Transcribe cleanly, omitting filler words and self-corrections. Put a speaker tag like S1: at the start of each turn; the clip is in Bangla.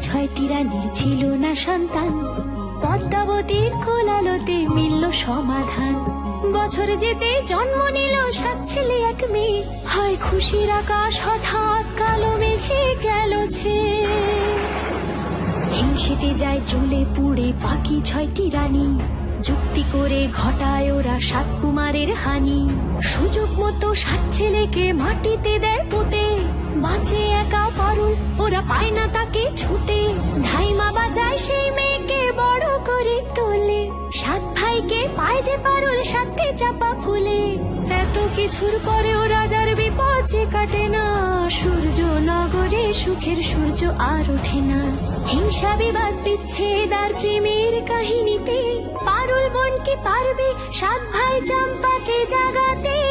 S1: 6টি রানীর ছিল না সন্তান, পদ্মাবতীর কোলালোতে মিলল সমাধান। বছর যেতে জন্ম নিল 7 ছেলে 1 মেয়ে, হয় খুশির আকাশ হঠাৎ কালো মেঘে গেল ছেয়ে। হিংসেতে যায় জ্বলে পুড়ে বাকি 6টি রানী, যুক্তি করে ঘটায় ওরা 7 কুমারের হানি। সুযোগ মতো 7 ছেলেকে মাটিতে দেয় পুঁতে, বাঁচে একা পারুল, ওরা পায় না তাকে ছুটে। ধাইমা বাজায় সেই মেয়েকে বড় করে তোলে, 7 ভাইকে পায় যে পারুল 7টি চাপা ফুলে। এত কিছুর পরেও রাজার বিপদ যে কাটে না, সূর্য নগরে সুখের সূর্য আর ওঠে না। হিংসা বিবাদ বিচ্ছেদ আর প্রেমের কাহিনীতে পারুল বোন কি পারবে 7 ভাই চম্পাকে জাগাতে?